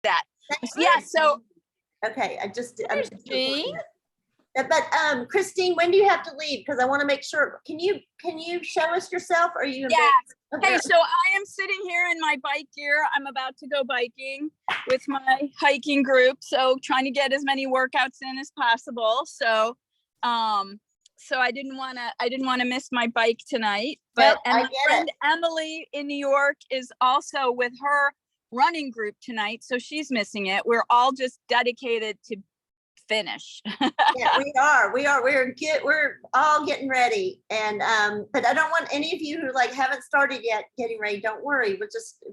that. Yeah, so okay, I'm just Jean? but Christine, when do you have to leave? Because I want to make sure. Can you show us yourself? Or are you? Yeah. Okay. Hey, so I am sitting here in my bike gear. I'm about to go biking with my hiking group. So trying to get as many workouts in as possible. So I didn't want to miss my bike tonight. But and my friend Emily in New York is also with her running group tonight. So she's missing it. We're all just dedicated to finish. Yeah, we're all getting ready, and but I don't want any of you who like haven't started yet getting ready. Don't worry,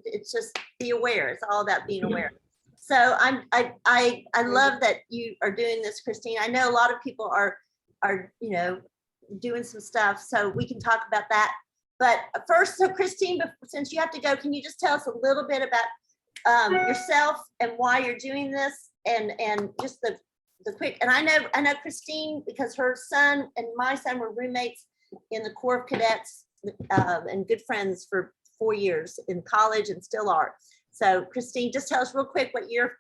it's just be aware. It's all about being aware. So I love that you are doing this, Christine. I know a lot of people are doing some stuff, so we can talk about that. But first, so Christine, since you have to go, can you just tell us a little bit about yourself and why you're doing this, and just the quick, and I know Christine, because her son and my son were roommates in the Corps of Cadets, and good friends for 4 years in college and still are. So Christine, just tell us real quick what you're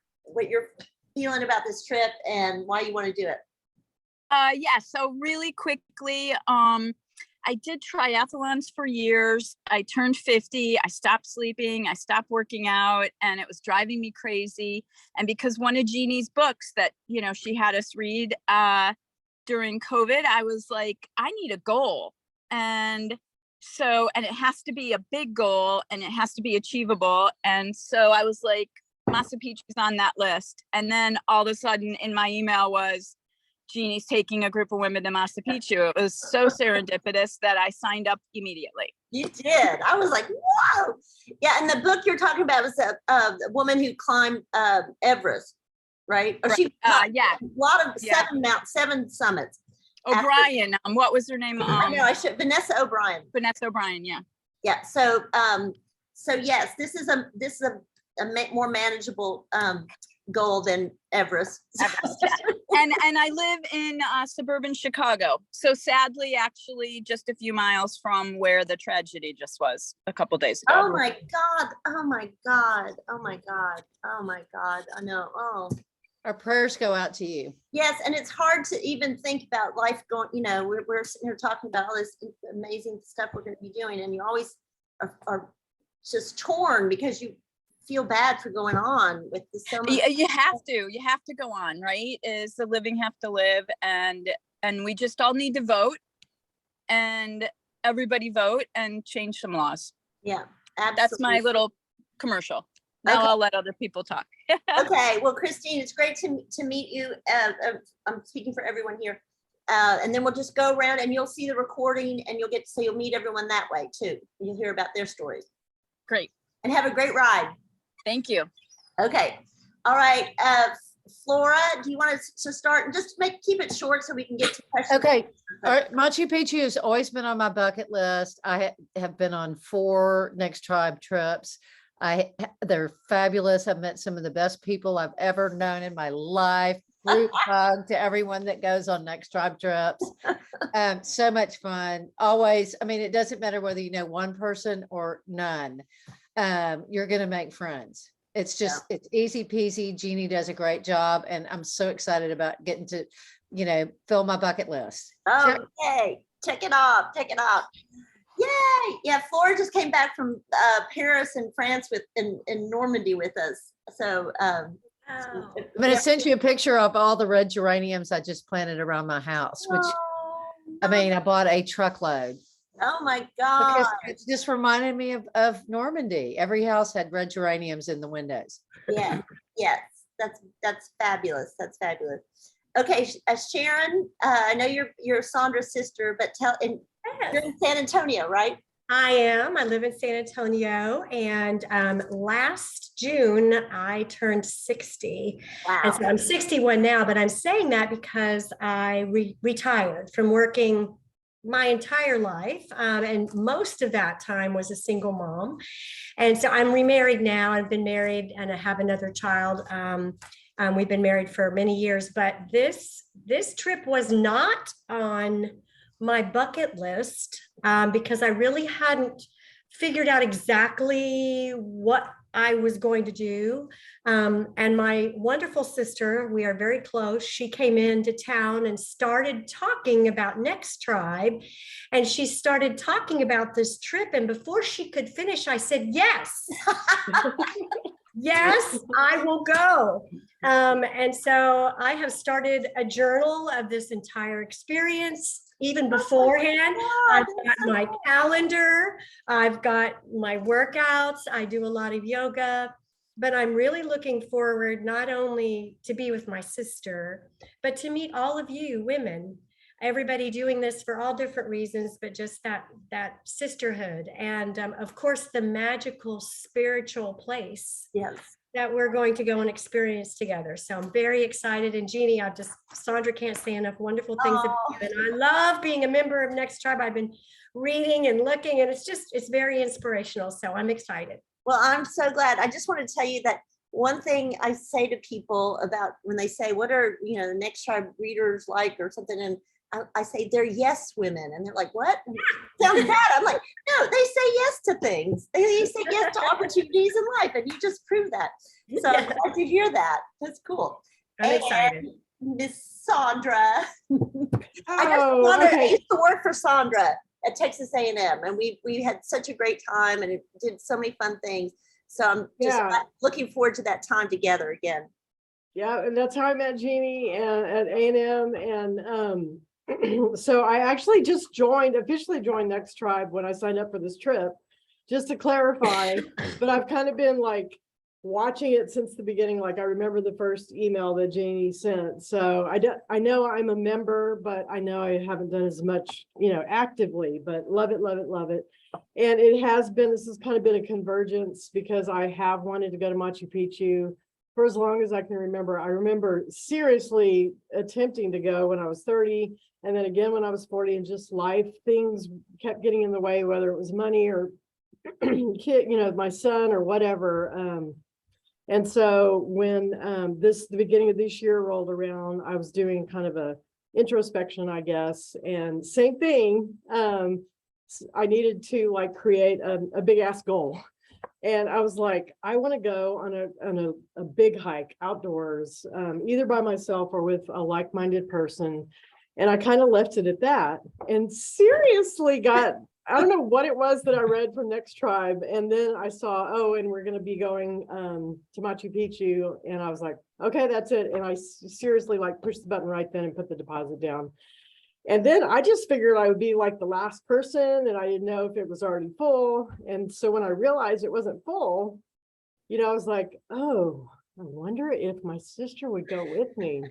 feeling about this trip and why you want to do it. Yeah, so really quickly, I did triathlons for years. I turned 50. I stopped sleeping. I stopped working out, and it was driving me crazy. And because one of Jeannie's books that, she had us read during COVID, I was like, I need a goal. And it has to be a big goal and it has to be achievable. And so I was like, Machu Picchu's on that list. And then all of a sudden in my email was, Jeannie's taking a group of women to Machu Picchu. It was so serendipitous that I signed up immediately. You did. I was like, whoa. Yeah, and the book you're talking about was a woman who climbed Everest, right? Or she yeah. A lot of 7 summits. O'Brien. What was her name? Vanessa O'Brien. Vanessa O'Brien, yeah. Yeah. So yes, this is a more manageable goal than Everest. Everest, yeah. And I live in suburban Chicago. So sadly, actually, just a few miles from where the tragedy just was a couple days ago. Oh my God. Oh my God. Oh my God. Oh my God. I know. Oh. Our prayers go out to you. Yes, and it's hard to even think about life going, we're sitting here talking about all this amazing stuff we're going to be doing, and you always are just torn because you feel bad for going on with so much. You have to go on, right? Is the living have to live, and we just all need to vote, and everybody vote and change some laws. Yeah, absolutely. That's my little commercial. Now I'll let other people talk. Okay, well, Christine, it's great to meet you. I'm speaking for everyone here. And then we'll just go around and you'll see the recording, and you'll meet everyone that way too. You'll hear about their stories. Great. And have a great ride. Thank you. Okay. All right. Flora, do you want to start and just keep it short so we can get to questions? Okay. All right. Machu Picchu has always been on my bucket list. I have been on 4 Next Tribe trips. They're fabulous. I've met some of the best people I've ever known in my life. Group hug to everyone that goes on Next Tribe trips. So much fun. Always. I mean, it doesn't matter whether you know one person or none. You're going to make friends. It's just, it's easy peasy. Jeannie does a great job, and I'm so excited about getting to, fill my bucket list. Oh, yay. Check it off. Yay. Yeah. Flora just came back from Paris and France in Normandy with us. So, I'm going to send you a picture of all the red geraniums I just planted around my house, which, I bought a truckload. Oh my God. Because it just reminded me of Normandy. Every house had red geraniums in the windows. Yeah. Yes. That's fabulous. That's fabulous. Okay. Sharon, I know you're Sandra's sister, but you're in San Antonio, right? I am. I live in San Antonio, and last June I turned 60. Wow. And so I'm 61 now, but I'm saying that because I retired from working my entire life, and most of that time was a single mom. And so I'm remarried now. I've been married and I have another child. We've been married for many years, but this trip was not on my bucket list because I really hadn't figured out exactly what I was going to do. And my wonderful sister, we are very close. She came into town and started talking about Next Tribe. And she started talking about this trip. And before she could finish, I said, yes. Yes, I will go. And so I have started a journal of this entire experience. Even beforehand, I've got my calendar, I've got my workouts, I do a lot of yoga, but I'm really looking forward not only to be with my sister, but to meet all of you women, everybody doing this for all different reasons, but just that sisterhood. And of course, the magical spiritual place. Yes. That we're going to go and experience together. So I'm very excited. And Jeannie, Sandra can't say enough wonderful things about you. And I love being a member of Next Tribe. I've been reading and looking, and it's very inspirational. So I'm excited. Well, I'm so glad. I just want to tell you that one thing I say to people about when they say, what are, the Next Tribe readers like or something? And I say they're yes women, and they're like, what? Sounds bad. I'm like, no, they say yes to things. They say yes to opportunities in life, and you just proved that. So I'm glad to hear that. That's cool. I'm excited. Miss Sandra, I used to work for Sandra at Texas A&M, and we had such a great time, and it did so many fun things. So I'm just looking forward to that time together again. Yeah, and that's how I met Jeannie at A&M, and so I actually just officially joined Next Tribe when I signed up for this trip, just to clarify. But I've kind of been like watching it since the beginning. Like I remember the first email that Jeannie sent. So I know I'm a member, but I know I haven't done as much, actively, but love it, love it, love it. And this has kind of been a convergence because I have wanted to go to Machu Picchu for as long as I can remember. I remember seriously attempting to go when I was 30, and then again when I was 40, and just life things kept getting in the way, whether it was money or kid, my son or whatever. And so when the beginning of this year rolled around, I was doing kind of a introspection, I guess, and same thing. I needed to like create a big ass goal. And I was like, I want to go on a big hike outdoors, either by myself or with a like-minded person. And I kind of left it at that, and seriously I don't know what it was that I read from Next Tribe. And then I saw, and we're going to be going to Machu Picchu. And I was like, okay, that's it. And I seriously like pushed the button right then and put the deposit down. And then I just figured I would be like the last person, and I didn't know if it was already full. And so when I realized it wasn't full, I was like, oh, I wonder if my sister would go with me.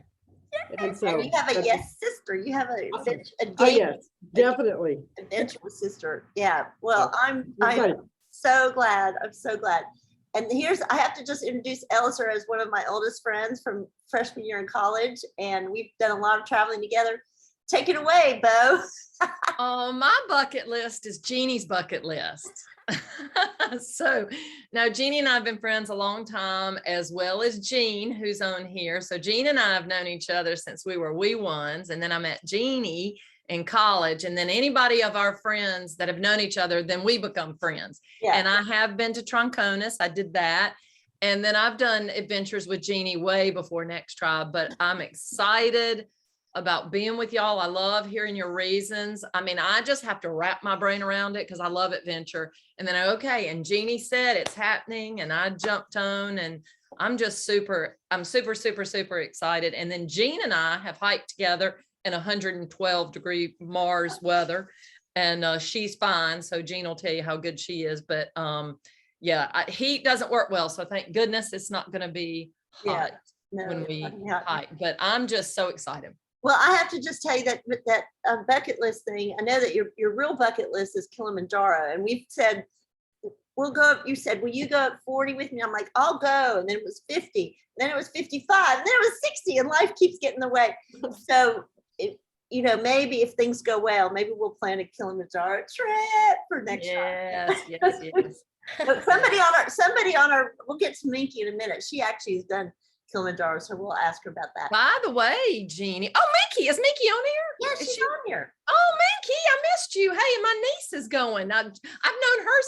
And so you have a yes sister. You have a yes, definitely adventurous sister. Yeah. Well, I'm so glad. I'm so glad. And I have to just introduce Elsa as one of my oldest friends from freshman year in college, and we've done a lot of traveling together. Take it away, Bo. My bucket list is Jeannie's bucket list. So now Jeannie and I have been friends a long time, as well as Jean, who's on here. So Jean and I have known each other since we were wee ones. And then I met Jeannie in college. And then anybody of our friends that have known each other, then we become friends. Yeah. And I have been to Troncones. I did that. And then I've done adventures with Jeannie way before Next Tribe, but I'm excited about being with y'all. I love hearing your reasons. I mean, I just have to wrap my brain around it because I love adventure. And then, okay, and Jeannie said it's happening, and I jumped on, and I'm super, super excited. And then Jean and I have hiked together in 112-degree Mars weather, and she's fine. So Jean will tell you how good she is. But heat doesn't work well. So thank goodness it's not going to be hot when we hike. But I'm just so excited. Well, I have to just tell you that bucket list thing. I know that your real bucket list is Kilimanjaro, and we've said we'll go up. You said, will you go up 40 with me? I'm like, I'll go. And then it was 50, then it was 55, and then it was 60, and life keeps getting in the way. So, maybe if things go well, maybe we'll plan a Kilimanjaro trip for next time. Yes. But somebody on our, we'll get to Minky in a minute. She actually has done Kilimanjaro, so we'll ask her about that. By the way, Jeannie. Oh, Mickey, is Mickey on here? Yeah, Is she's she- on here. Oh, Mickey, I missed you. Hey, my niece is going. I've known her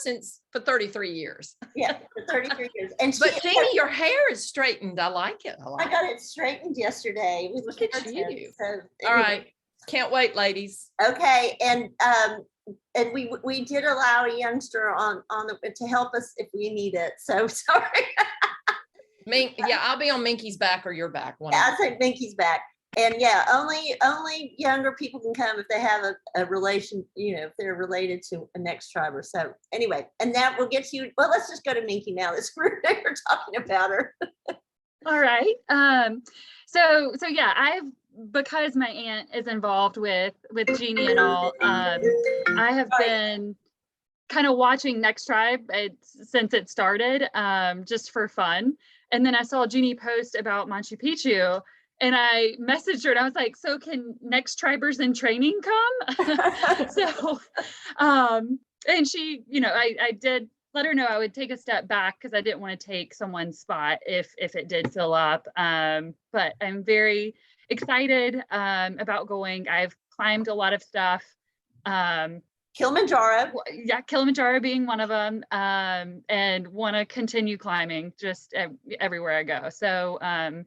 for 33 years. Yeah, for 33 years. And But Jeannie, your hair is straightened. I like it. I got it straightened yesterday. We Look at you. So All anyway. right. Can't wait, ladies. Okay, and we did allow a youngster on the to help us if we need it. So sorry. Yeah, I'll be on Minky's back or your back. One of I them. think Minky's back. And yeah, only younger people can come if they have a relation, if they're related to a next tribe or so. Anyway, and that will get to you. Well, let's just go to Minky now. We're talking about her. All right. So yeah, because my aunt is involved with Jeannie and all, I have been kind of watching Next Tribe since it started, just for fun. And then I saw Jeannie post about Machu Picchu, and I messaged her and I was like, so can Next Tribers in training come? So, and she, I did let her know I would take a step back because I didn't want to take someone's spot if it did fill up. But I'm very excited about going. I've climbed a lot of stuff. Kilimanjaro. Yeah, Kilimanjaro being one of them, and want to continue climbing just everywhere I go. So yeah,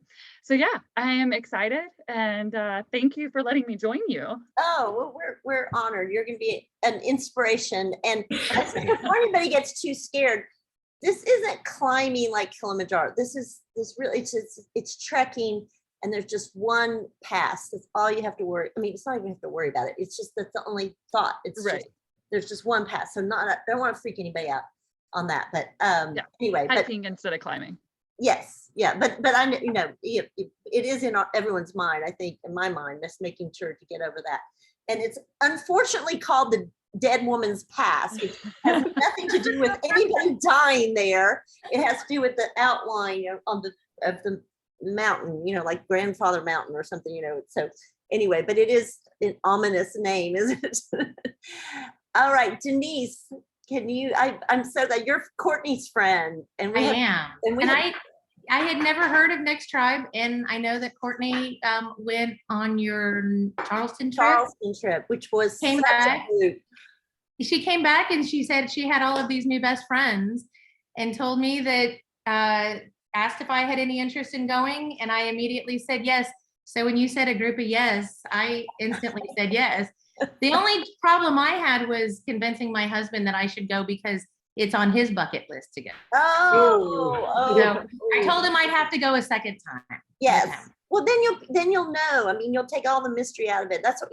I am excited, and thank you for letting me join you. Oh, well, we're honored. You're going to be an inspiration. And I think before anybody gets too scared, this isn't climbing like Kilimanjaro. It's trekking, and there's just one pass. That's all you have to worry. I mean, it's not even have to worry about it. It's just that's the only thought. It's right. There's just one pass. So don't want to freak anybody out on that. But anyway, Hiking instead of climbing. Yes, yeah, but I it is in everyone's mind. I think in my mind, that's making sure to get over that. And it's unfortunately called the Dead Woman's Pass, which has nothing to do with anybody dying there. It has to do with the outline of the mountain, like Grandfather Mountain or something, So anyway, but it is an ominous name, isn't it? All right, Denise, can you? I'm so glad you're Courtney's friend, and I am. And I had never heard of Next Tribe, and I know that Courtney went on your Charleston trip, which was came such back. a hoot. She came back and she said she had all of these new best friends, and told me that asked if I had any interest in going, and I immediately said yes. So when you said a group of yes, I instantly said yes. The only problem I had was convincing my husband that I should go because it's on his bucket list to go. So I told him I'd have to go a second time. Yes. Well, then you'll know. I mean, you'll take all the mystery out of it. That's what,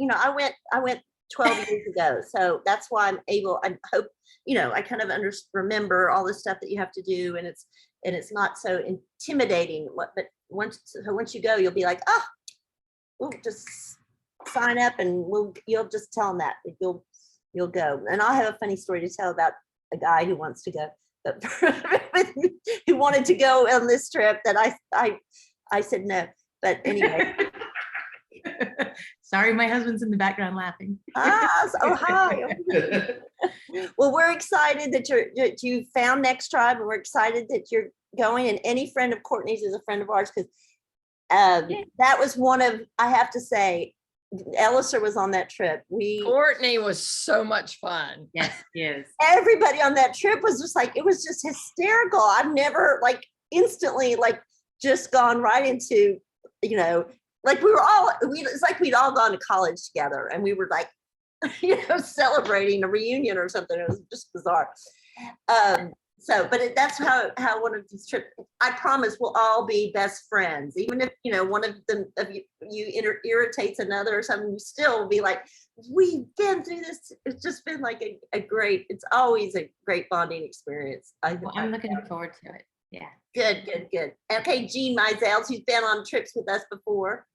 I went 12 years ago. So that's why I hope, I kind of remember all the stuff that you have to do, and it's not so intimidating. But once you go, you'll be like, oh, we'll just sign up, and you'll just tell them that you'll go. And I'll have a funny story to tell about a guy who wants to go, but who wanted to go on this trip that I said no. But anyway. Sorry, my husband's in the background laughing. Hi. Well, we're excited that you found Next Tribe, and we're excited that you're going. And any friend of Courtney's is a friend of ours, because that was one of, I have to say, Elliser was on that trip. Courtney was so much fun. Yes, yes. Everybody on that trip was just like, it was just hysterical. I've never instantly just gone right into, it's like we'd all gone to college together, and we were celebrating a reunion or something. It was just bizarre. But that's how one of these trips, I promise we'll all be best friends. Even if, one of you irritates another or something, you still will be like, we've been through this. It's just been it's always a great bonding experience. I'm looking forward to it. Yeah. Good. Okay, Jean Mizell, who's been on trips with us before.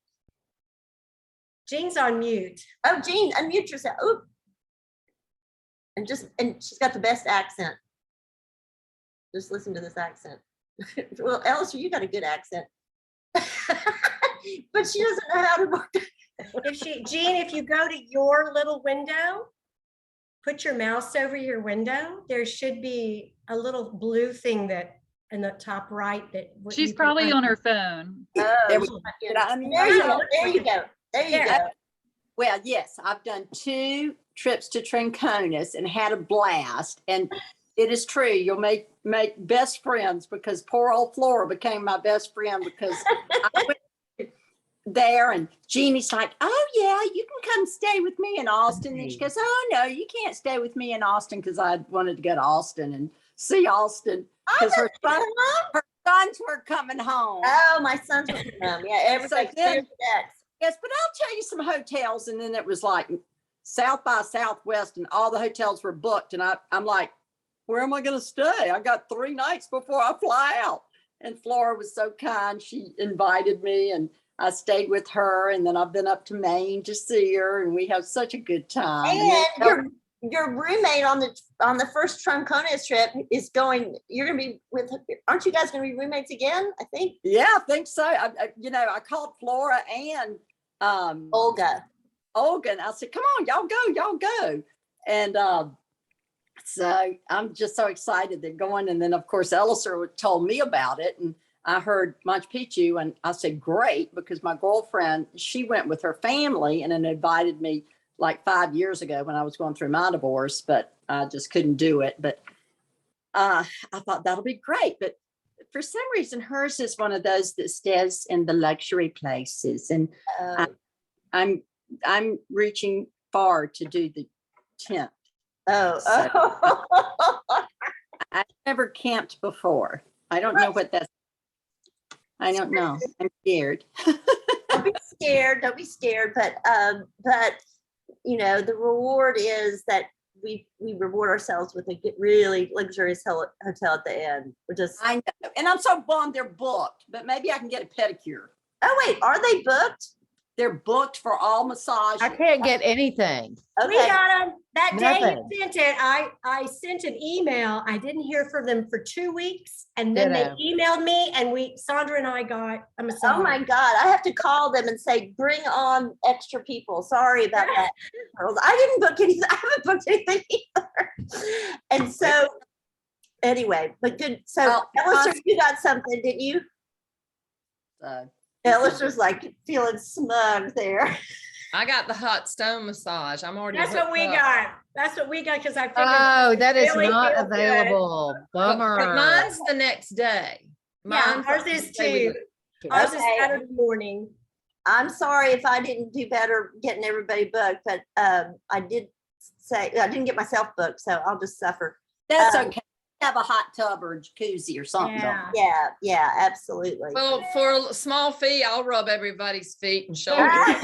Jean's on mute. Oh, Jean, unmute yourself. Ooh. And she's got the best accent. Just listen to this accent. Well, Elliser, you got a good accent. But she doesn't know how to work. Jean, if you go to your little window, put your mouse over your window, there should be a little blue thing that in the top right that. what She's you can probably un- on her phone. Oh, There we she go. might be Did on- I unmute There you myself? go, there you go, there you There. go. Well, yes, I've done 2 trips to Trinconis and had a blast. And it is true, you'll make best friends, because poor old Flora became my best friend because I went there and Jeannie's like, oh yeah, you can come stay with me in Austin. And she goes, oh no, you can't stay with me in Austin, because I wanted to go to Austin and see Austin because her sons were coming home. Oh, my sons were coming. Yeah, everybody So then- cleared the decks. Yes, but I'll tell you some hotels, and then it was like South by Southwest, and all the hotels were booked, and I'm like, where am I going to stay? I got 3 nights before I fly out. And Flora was so kind; she invited me, and I stayed with her, and then I've been up to Maine to see her, and we have such a good time. And your roommate on the first Troncones trip is going. You're gonna be with. Aren't you guys gonna be roommates again? I think. Yeah, I think so. I called Flora and Olga. and I said, come on, y'all go. And so I'm just so excited they're going. And then of course, Elliser told me about it, and I heard Machu Picchu, and I said, great, because my girlfriend, she went with her family and then invited me like 5 years ago when I was going through my divorce, but I just couldn't do it. But I thought that'll be great. But for some reason, hers is one of those that stays in the luxury places. And I'm reaching far to do the tent. I've never camped before. I don't know what that's. I don't know. I'm scared. Don't be scared. Don't be scared. But you know, the reward is that we reward ourselves with a really luxurious hotel at the end. We're just. I know, and I'm so bummed they're booked. But maybe I can get a pedicure. Oh wait, are they booked? They're booked for all massages. I can't get anything. We Okay. got them that day Nothing. you sent it. I sent an email. I didn't hear from them for 2 weeks, and then Ditto. they emailed me, and Sandra and I got a massage. Oh my God, I have to call them and say, bring on extra people. Sorry about that. Girls. I didn't book anything. I haven't booked anything either. And so anyway, but good. So Well, Elliser, you got something, didn't you? Elliser's like feeling smug there. I got the hot stone massage. I'm already. That's what hooked we up. got. That's what we got because I figured. Oh, that is really not feels good. available. But Bummer. mine's the next day. Yeah, Mine's ours the is next day we too. go. Ours is Okay. Saturday morning. I'm sorry if I didn't do better getting everybody booked, but I did say I didn't get myself booked, so I'll just suffer. That's Um, okay. Have a hot tub or a jacuzzi or something. Yeah. Yeah, absolutely. Well, for a small fee, I'll rub everybody's feet and shoulders. I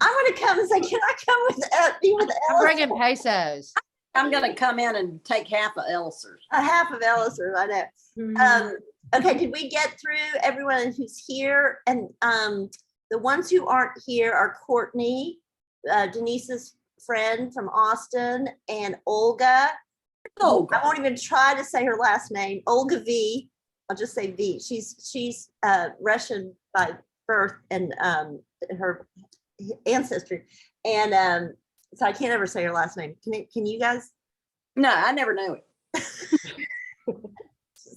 want to come and say, can I come with be with I'm Ellis? bringing pesos. I'm going to come in and take half of Elliser's. A half of Elliser, I know. Mhm. Okay, did we get through everyone who's here? And the ones who aren't here are Courtney, Denise's friend from Austin, and Olga. Olga. I won't even try to say her last name. Olga V. I'll just say V. She's Russian by birth and her ancestry, and so I can't ever say her last name. Can you guys? No, I never knew it.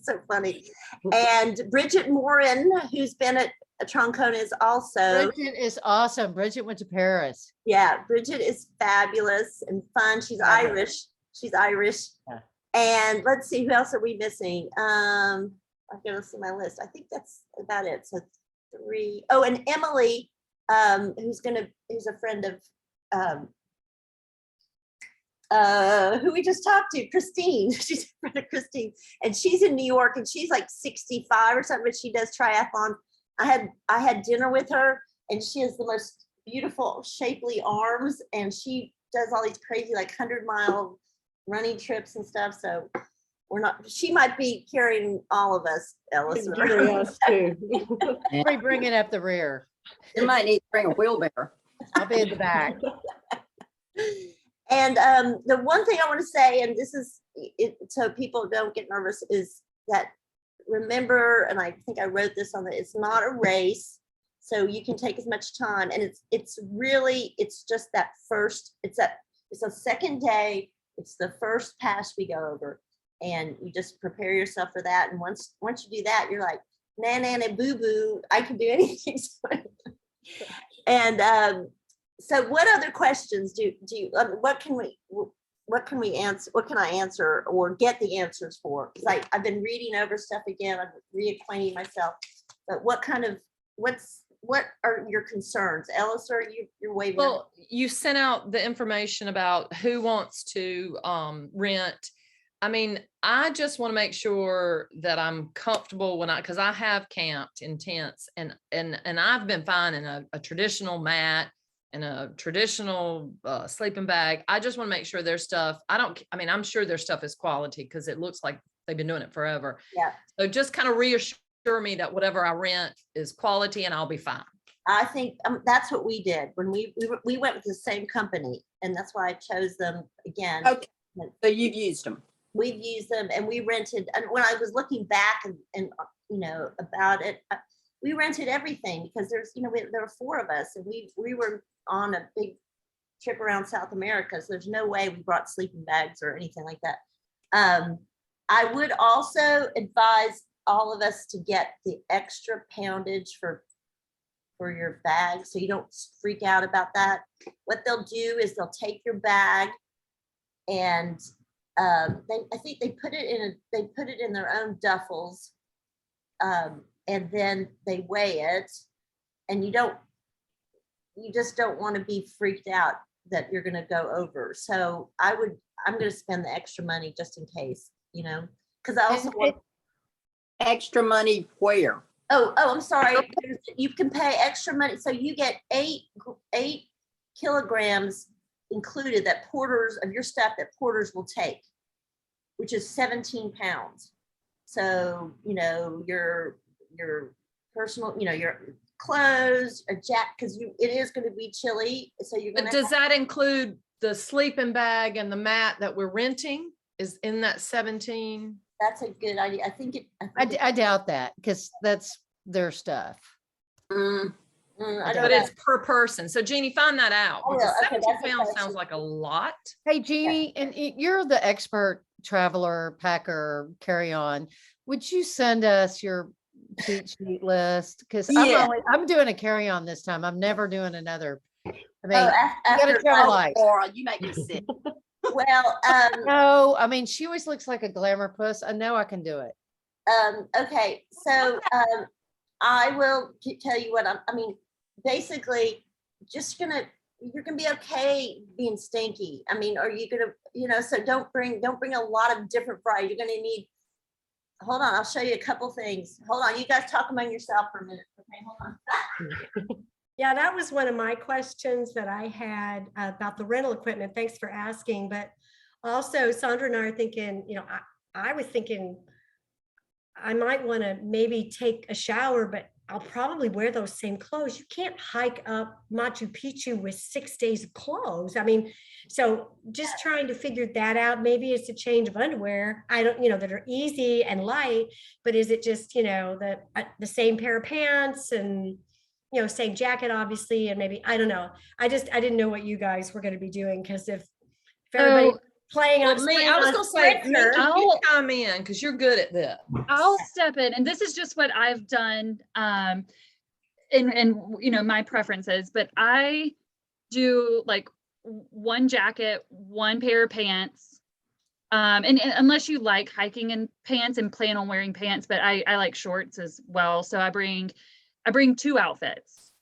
So funny. And Bridget Morin, who's been at Troncones also. Bridget is awesome. Bridget went to Paris. Yeah, Bridget is fabulous and fun. She's Fabulous. Irish. She's Irish. Yeah. And let's see, who else are we missing? I've got to see my list. I think that's about it. So 3. Oh, and Emily, who's a friend of who we just talked to, Christine. She's a friend of Christine, and she's in New York, and she's like 65 or something, but she does triathlon. I had dinner with her, and she has the most beautiful, shapely arms, and she does all these crazy like 100-mile running trips and stuff. So she might be carrying all of us, Ellis. Carry us too. We bring it up the rear. You might need to bring a wheelbarrow. I'll be in the back. And the one thing I want to say, and this is it, so people don't get nervous, is that remember, and I think I wrote this on it's not a race, so you can take as much time, and it's really just that first, it's a second day, it's the first pass we go over, and you just prepare yourself for that. And once you do that, you're like, na boo boo, I can do anything. And so what other questions do you, what can we answer? What can I answer or get the answers for? Because I've been reading over stuff again. I'm reacquainting myself. But what are your concerns? Ellis, are you're waving? Well, you sent out the information about who wants to rent. I mean, I just want to make sure that I'm comfortable because I have camped in tents and I've been fine in a traditional mat and a traditional sleeping bag. I just want to make sure their stuff, I'm sure their stuff is quality because it looks like they've been doing it forever. Yeah. So just kind of reassure me that whatever I rent is quality and I'll be fine. I think that's what we did when we went with the same company, and that's why I chose them again. Okay, so you've used them. We've used them, and we rented. And when I was looking back and about it, we rented everything because there's there were 4 of us, and we were on a big trip around South America, so there's no way we brought sleeping bags or anything like that. I would also advise all of us to get the extra poundage for your bag, so you don't freak out about that. What they'll do is they'll take your bag, and I think they put it in their own duffels, and then they weigh it, and you just don't want to be freaked out that you're going to go over. So I'm going to spend the extra money just in case, because I also want extra money where? Oh, I'm sorry. You can pay extra money. So you get 8 kilograms included that porters of your stuff that porters will take, which is 17 pounds. So, your personal, your clothes, a jacket, because it is going to be chilly. So you're going to. Does that include the sleeping bag and the mat that we're renting? Is in that 17? That's a good idea. I think I doubt that because that's their stuff. I But don't it's per person. So Jeannie, find that out. Oh, Because yeah, okay, 17 that's a pounds question. sounds like a lot. Hey, Jeannie, and you're the expert traveler, packer, carry on. Would you send us your cheat sheet list? Because Yeah. I'm doing a carry on this time. I'm never doing another. I mean, Oh, you gotta after, tell life. Laura, you make me sick. well, No, I mean, she always looks like a glamour puss. I know I can do it. okay, so I will tell you what basically you're gonna be okay being stinky. Are you gonna, so don't bring a lot of different varieties. You're gonna need, hold on, I'll show you a couple things. Hold on, you guys talk among yourself for a minute. Okay, hold on. Yeah, that was one of my questions that I had about the rental equipment. Thanks for asking. But also, Sandra and I are thinking, I was thinking I might want to maybe take a shower, but I'll probably wear those same clothes. You can't hike up Machu Picchu with 6 days of clothes. So just trying to figure that out. Maybe it's a change of underwear. I don't, that are easy and light, but is it just, the same pair of pants and, same jacket, obviously, and maybe, I don't know. I didn't know what you guys were going to be doing, because if everybody playing on Me, I was going to say, Spencer, you come in because you're good at this. I'll step in, and this is just what I've done in my preferences, but I do like one jacket, one pair of pants, and unless you like hiking in pants and plan on wearing pants, but I like shorts as well. So I bring 2 outfits.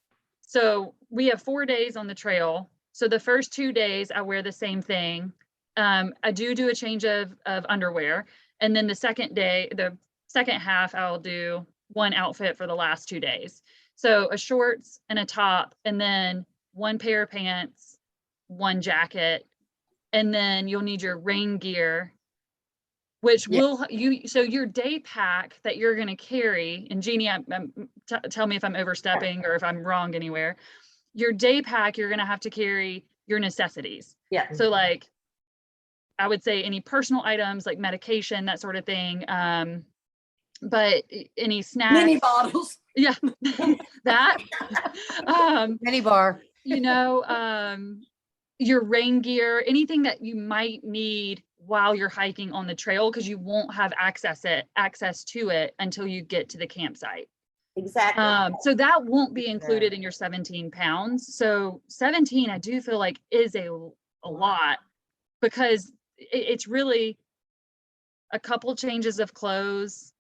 So we have 4 days on the trail. So the first 2 days I wear the same thing. I do a change of underwear. And then the second day, the second half, I'll do one outfit for the last 2 days. So a shorts and a top, and then one pair of pants, one jacket, and then you'll need your rain gear, which so your day pack that you're going to carry, and Jeannie, tell me if I'm overstepping or if I'm wrong anywhere. Your day pack, you're going to have to carry your necessities. Yeah. So like, I would say any personal items like medication, that sort of thing. But any snacks. Mini bottles. Yeah, that. Mini bar. Your rain gear, anything that you might need while you're hiking on the trail, because you won't have access to it until you get to the campsite. Exactly. So that won't be included in your 17 pounds. So 17, I do feel like is a lot, because it's really a couple changes of clothes.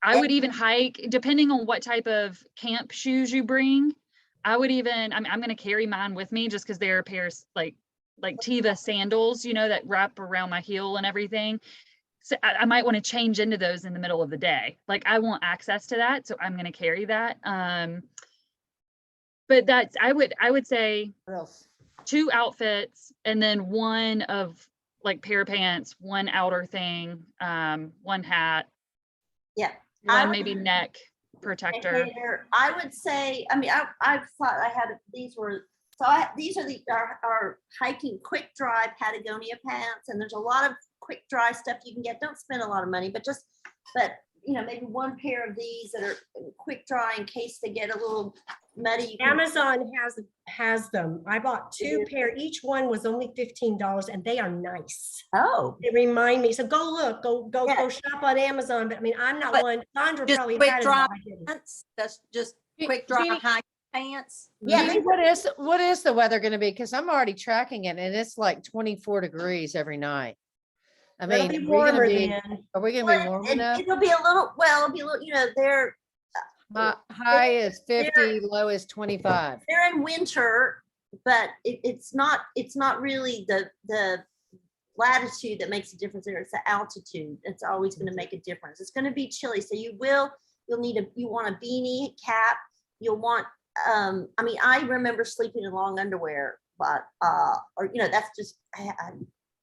I would even hike, depending on what type of camp shoes you bring. I would even, I'm going to carry mine with me just because they're a pair of like Teva sandals, you know, that wrap around my heel and everything. So I might want to change into those in the middle of the day. Like I want access to that, so I'm going to carry that. But that's, I would say What else? 2 outfits, and then one of like pair of pants, one outer thing, one hat. Yeah. One maybe neck protector. I would say, I mean, I thought I had, these were, so these are our hiking quick dry Patagonia pants, and there's a lot of quick dry stuff you can get. Don't spend a lot of money, but you know, maybe one pair of these that are quick dry in case they get a little muddy. Amazon has them. I bought 2 pair. Each one was only $15, and they are nice. Oh, They remind me. So go look, go Yeah. shop on Amazon. But I mean, I'm not But one. Sandra just probably quick had it. dry but I didn't. pants. That's just Jean- quick dry Jeannie- high pants. yeah. Jeannie, what is the weather going to be? Because I'm already tracking it, and it's like 24 degrees every night. I It'll mean, be are we warmer going to be? then. Are we going to be warm enough? It'll be a little, well, it'll be a little, you know, High is 50, low is 25. they're in winter, but it's not really the latitude that makes a difference there. It's the altitude. It's always going to make a difference. It's going to be chilly. So you want a beanie, cap. You'll want, I mean, I remember sleeping in long underwear, but, or, you know, that's just,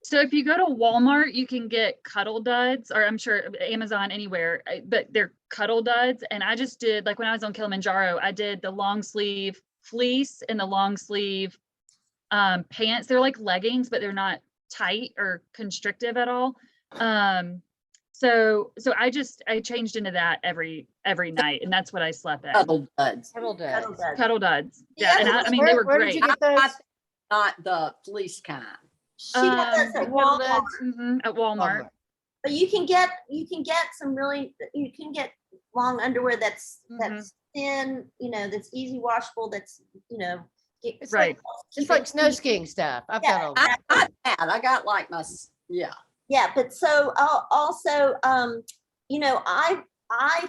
So if you go to Walmart, you can get cuddle duds, or I'm sure Amazon anywhere, but they're cuddle duds. And I just did, like when I was on Kilimanjaro, I did the long sleeve fleece and the long sleeve pants. They're like leggings, but they're not tight or constrictive at all. So I changed into that every night, and that's what I slept in. Cuddle duds. Cuddle cuddle duds. bed. Cuddle duds. Yeah, and I mean Where- they were where did great. you get those? Not the fleece kind. She got those at Cuddle Walmart. duds? At Walmart. But you can get some really, you can get long underwear that's thin, you know, that's easy washable, that's, you know, it's Right. It's like snow skiing stuff. I've got all that. I got like yeah. Yeah, but so also, you know, I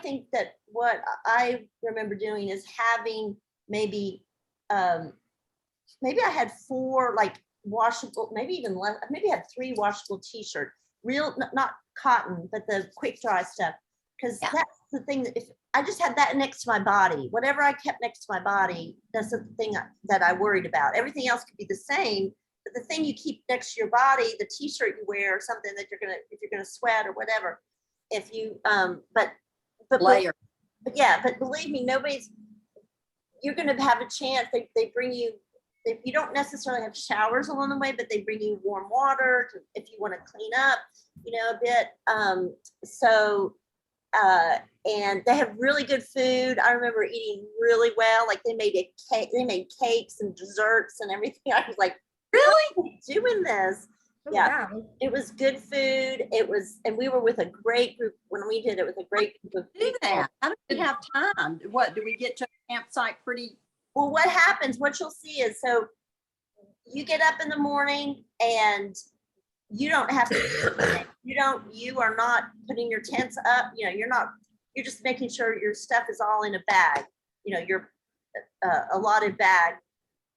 think that what I remember doing is having maybe I had 4 like washable, maybe even less, maybe I had 3 washable t-shirts, real, not cotton, but the quick dry stuff. Because that's the thing that if I just had that next to my body, whatever I kept next to my body, that's the thing that I worried about. Everything else could be the same, but the thing you keep next to your body, the t-shirt you wear, or something that if you're gonna sweat or whatever, if you but Layer. but yeah, but believe me, you're gonna have a chance. They bring you. You don't necessarily have showers along the way, but they bring you warm water if you want to clean up, you know, a bit. And they have really good food. I remember eating really well. Like they made cakes and desserts and everything. I was like, really doing this? Oh, Yeah, wow. it was good food. And we were with a great group when we did it with a great group of Do people. that. How do we have time? What, do we get to a campsite pretty? Well, what happens, what you'll see is, so you get up in the morning and you don't have to, you are not putting your tents up, you know, you're just making sure your stuff is all in a bag, you know, your allotted bag,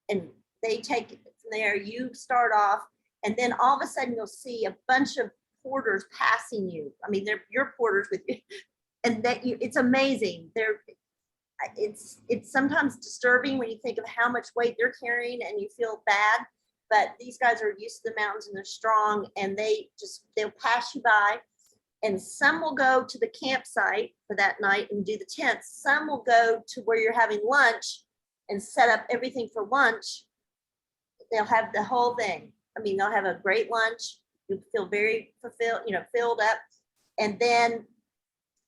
and they take it from there. You start off, and then all of a sudden you'll see a bunch of porters passing you. I mean, they're your porters with you, and it's amazing. It's sometimes disturbing when you think of how much weight they're carrying and you feel bad, but these guys are used to the mountains and they're strong, and they'll pass you by, and some will go to the campsite for that night and do the tents. Some will go to where you're having lunch and set up everything for lunch. They'll have the whole thing. I mean, they'll have a great lunch. You'll feel very fulfilled, you know, filled up. And then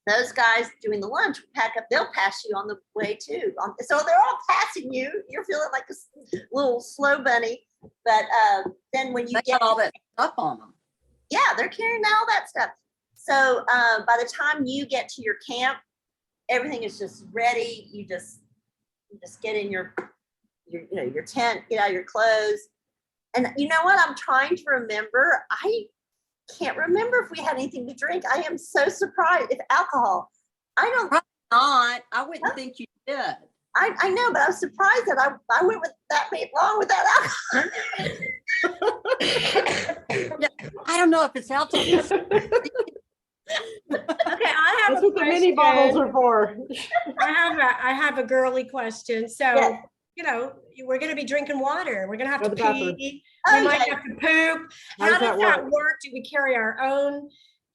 those guys doing the lunch pack up, they'll pass you on the way too. So they're all passing you. You're feeling like a little slow bunny. But then when you They get got all that up on them. Yeah, they're carrying all that stuff. So by the time you get to your camp, everything is just ready. You just get in your tent, get out your clothes. And you know what? I'm trying to remember. I can't remember if we had anything to drink. I am so surprised. If alcohol, I don't. Probably not. I wouldn't think you did. I know, but I was surprised that I went with that long without alcohol. Yeah, I don't know if it's alcohol. Okay, I have That's a what the mini bottles question. are for. I have a girly question. So, Yes. you know, we're going to be drinking water. We're going to have Go to to the bathroom. pee. Oh, We might yeah. have to poop. How How does does that that work? Do we carry our own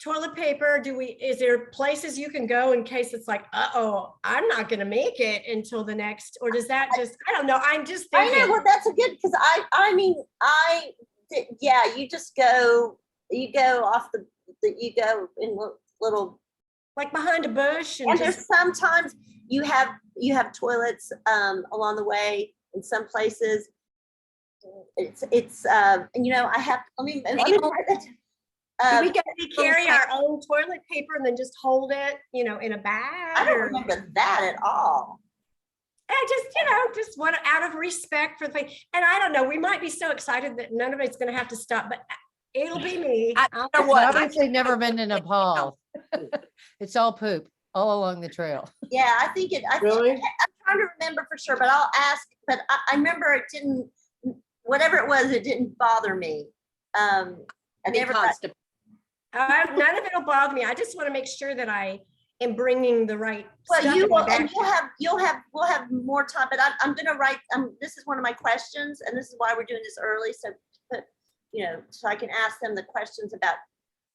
toilet paper? Is there places you can go in case it's like, uh-oh, I'm not going to make it until the next, or does that just, I don't know. I'm just I thinking. know. Well, that's a good, because yeah, you just go, off you go in little, Like behind a bush and and just, there's sometimes you have toilets along the way in some places. It's and I have, let me write that down. do we carry our own toilet paper and then just hold it, in a bag? I don't or- remember that at all. I just want out of respect for the thing. And I don't know, we might be so excited that none of it's going to have to stop, but it'll be me. I I'll- know what? I've obviously never been to Nepal. It's all poop all along the trail. Yeah, I think Really? I'm trying to remember for sure, but I'll ask. But I remember it didn't, whatever it was, it didn't bother me. I never got, None of it'll bother me. I just want to make sure that I am bringing the right well, stuff you in my will, and backpack. we'll have more time, but I'm going to write, this is one of my questions, and this is why we're doing this early. So put, so I can ask them the questions about.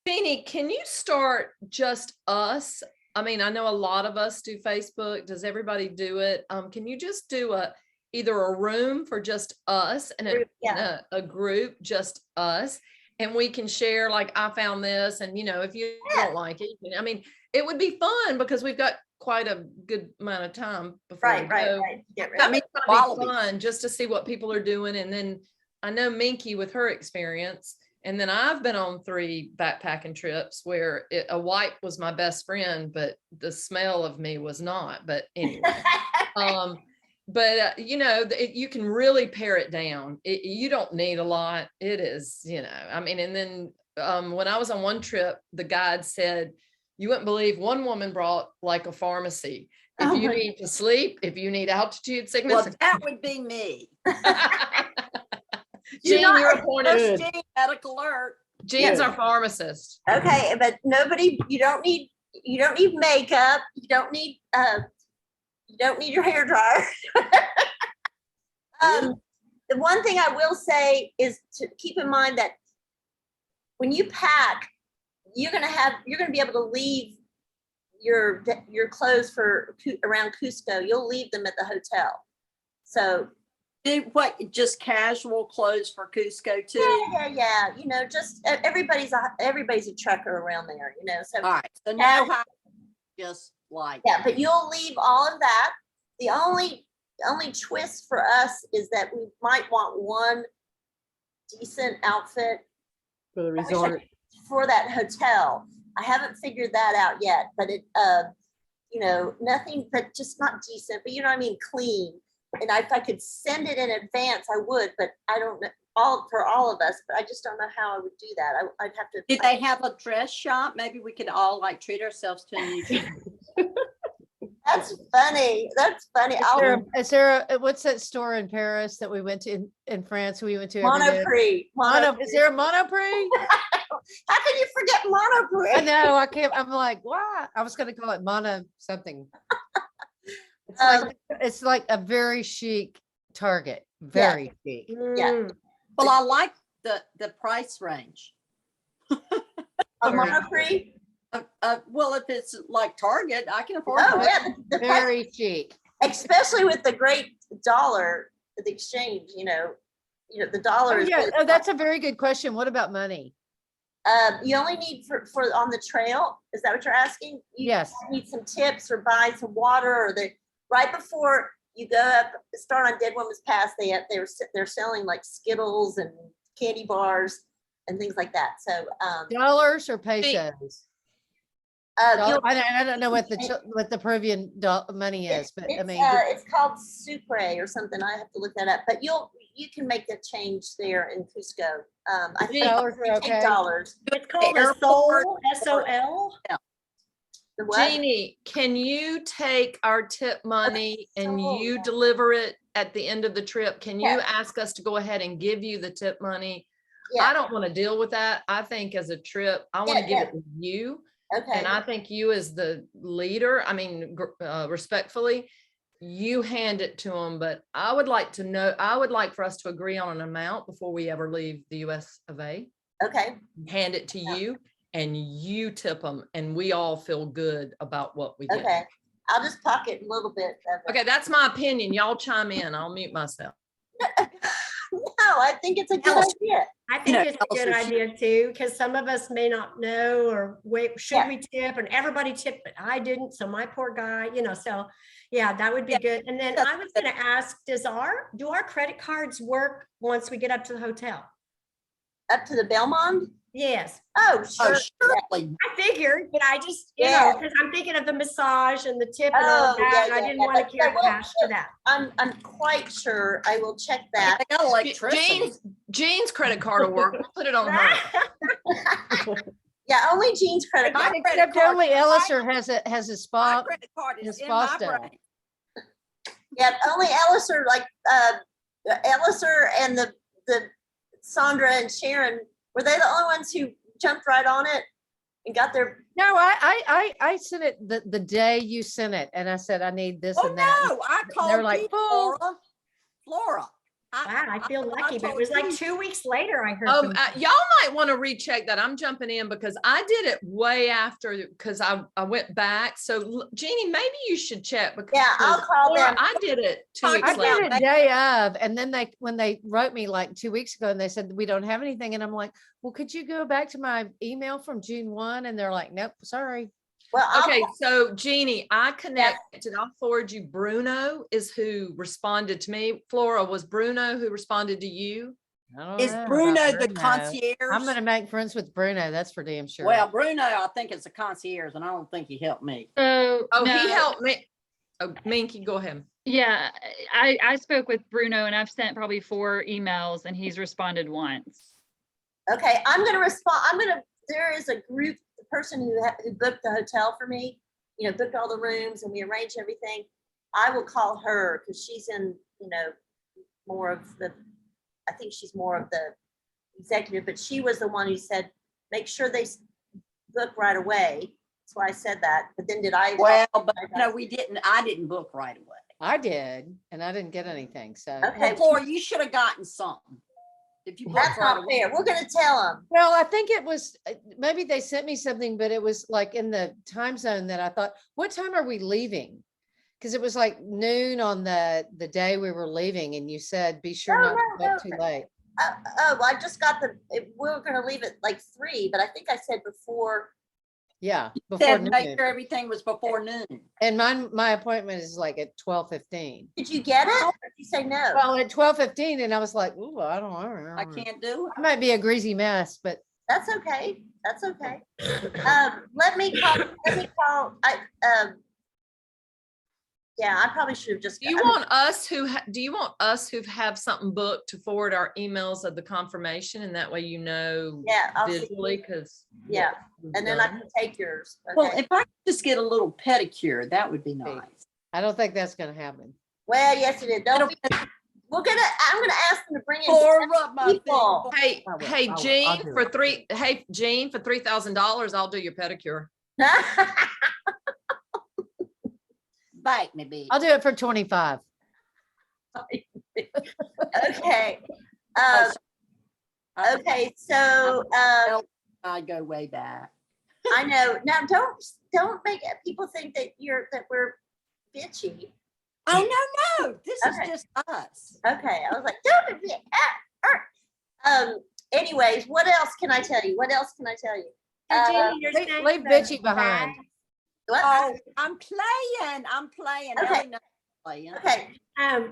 Jeannie, can you start just us? I mean, I know a lot of us do Facebook. Does everybody do it? Can you just do either a room for just us and Yeah. a group, just us, and we can share, like, I found this, and if you don't like it, I mean, it would be fun because we've got quite a good amount of time before we go. Get I ready. mean, it's gonna be fun just to see what people are doing. And then I know Minky with her experience. And then I've been on 3 backpacking trips where a wipe was my best friend, but the smell of me was not. But anyway, you can really pare it down. You don't need a lot. It is, I mean, and then when I was on one trip, the guide said, you wouldn't believe, one woman brought like a pharmacy. If you need to sleep, if you need altitude sickness. Well, that would be me. Jean, you're appointed. First Jean, medical alert. Jean's our pharmacist. Okay, but you don't need makeup. You don't need your hair dryer. The one thing I will say is to keep in mind that when you pack, you're gonna be able to leave your clothes for around Cusco. You'll leave them at the hotel. So just casual clothes for Cusco too? Yeah. Just everybody's a trucker around there, so. All right, so now just like. Yeah, but you'll leave all of that. The only twist for us is that we might want one decent outfit For the resort. for that hotel. I haven't figured that out yet, but nothing, but just not decent, but what I mean, clean. And if I could send it in advance, I would, but I don't know for all of us, but I just don't know how I would do that. I'd have to. Do they have a dress shop? Maybe we could all treat ourselves to a new dress. That's funny. Is there what's that store in Paris that we went to in France? We went to every day? Monoprix. Is there a Monoprix? How can you forget Monoprix? I know, I can't. I'm like, what? I was going to call it Mono something. It's like a very chic Target. Very chic. Yeah. Well, I like the price range. A Monoprix? Well, if it's like Target, I can afford Oh it. yeah, the price, Very chic. especially with the great dollar, the exchange. The dollar is. Yeah, really that's a very good question. What about money? You only need for on the trail. Is that what you're asking? You Yes. need some tips or buy some water, or right before you go up, start on Dead Woman's Pass. They're selling like Skittles and candy bars. and things like that. So, Dollars or pesos? you'll- I don't know what the Peruvian money is, but I mean, it's called Sucre or something. I have to look that up, but you can make the change there in Cusco. I think dollars are you take okay. dollars. It's called a Airport. SOL, S-O-L. The what? Jeannie, can you take our tip money and so, you yeah. deliver it at the end of the trip? Can you Yeah. ask us to go ahead and give you the tip money? Yeah. I don't want to deal with that. I think as a trip, I want to Yeah, give yeah. it to you. Okay. And I think you as the leader, I mean, respectfully, you hand it to them, but I would like to know, I would like for us to agree on an amount before we ever leave the US of A. Okay. Hand it to you and you tip them and we all feel good about what we get. Okay. I'll just pocket a little bit of it. Okay, that's my opinion. Y'all chime in. I'll mute myself. No, I think it's a good Alice- idea. I think know, it's a good also she- idea too, because some of us may not know or wait, should Yeah. we tip? And everybody tipped, but I didn't. So my poor guy, so yeah, that would be Yeah. good. And then I was gonna ask, do our credit cards work once we get up to the hotel? Up to the Belmont? Yes, Oh, Oh, sure. surely. I figured, but I just, Yeah. because I'm thinking of the massage and the tip and all Oh, that. yeah, and I yeah, didn't yeah, want to but carry we'll- cash for that. I'm quite sure. I will check that. They got electricity. Jean's credit card will work. We'll put it on her. Yeah, only Jean's credit My card. credit except card- only my- Elliser has a My spa. credit card is his in my pasta. brain. Yeah, only Elliser, like, Elliser and the Sandra and Sharon, were they the only ones who jumped right on it and got their, No, I sent it the day you sent it, and I said I need this Oh, and that. no, I called like, you, "Full." Flora. Wow, I feel lucky, but it told was like you. 2 weeks later I heard from. Y'all might want to recheck that. I'm jumping in because I did it way after because I went back. So Jeannie, maybe you should check because Yeah, I'll call Laura, them. I did it 2 I weeks I later. did it day of, and then when they wrote me like 2 weeks ago and they said we don't have anything, and I'm like, well, could you go back to my email from June 1? And they're like, nope, sorry. Well, Okay, so Jeannie, I connected. I'll forward you. Bruno is who responded to me. Flora, was Bruno who responded to you? I don't Is know about Bruno the Bruno. concierge? I'm gonna make friends with Bruno. That's for damn sure. Well, Bruno, I think is a concierge, and I don't think he helped me. So, Oh, no, he helped me. Oh, Minky, go ahead. yeah, I spoke with Bruno and I've sent probably 4 emails and he's responded once. okay, I'm gonna respond. There is a group, the person who booked the hotel for me, booked all the rooms and we arranged everything. I will call her because she's in, more of I think she's more of the executive, but she was the one who said, make sure they book right away. That's why I said that. But then did I? Well, but no, we didn't. I didn't book right away. I did, and I didn't get anything. So Okay. Well, Flora, you should have gotten something. If you booked That's right not away. fair. We're gonna tell them. well, I think it was maybe they sent me something, but it was like in the time zone that I thought, what time are we leaving? Because it was like noon on the day we were leaving, and you said be sure No, not to no, book no. too late. Well, I just got we were gonna leave at like 3, but I think I said before. Yeah, before Said make noon. sure everything was before noon. And my appointment is like at 12:15. Did you get it? Or did you say no? Well, at 12:15, and I was like, ooh, I don't know. I can't do I might be a greasy mess, but That's okay. That's okay. Let me call. Yeah, I probably should have just. Do you want us who have something booked to forward our emails of the confirmation, and that way Yeah, I'll see. visually because Yeah, and then I can take yours. Well, Okay. if I could just get a little pedicure, that would be nice. I don't think that's gonna happen. Well, yes, it is. Don't be. I'm gonna ask them to bring in Flora, rub my people. Hey, I will, hey, I will. I'll Jean, do for it. Jean, for $3,000, I'll do your pedicure. Bite me, baby. I'll do it for 25. Okay. Oh, Okay. So I go way back. I know. Now, don't make people think that we're bitchy. Oh, no. This Okay. is just us. Okay. I was like, don't be. Anyways, what else can I tell you? So, Jeannie, you're leave- saying leave the Bitchy behind. bag- What? Oh, I'm playing. Okay. Ellie knows playing. Okay,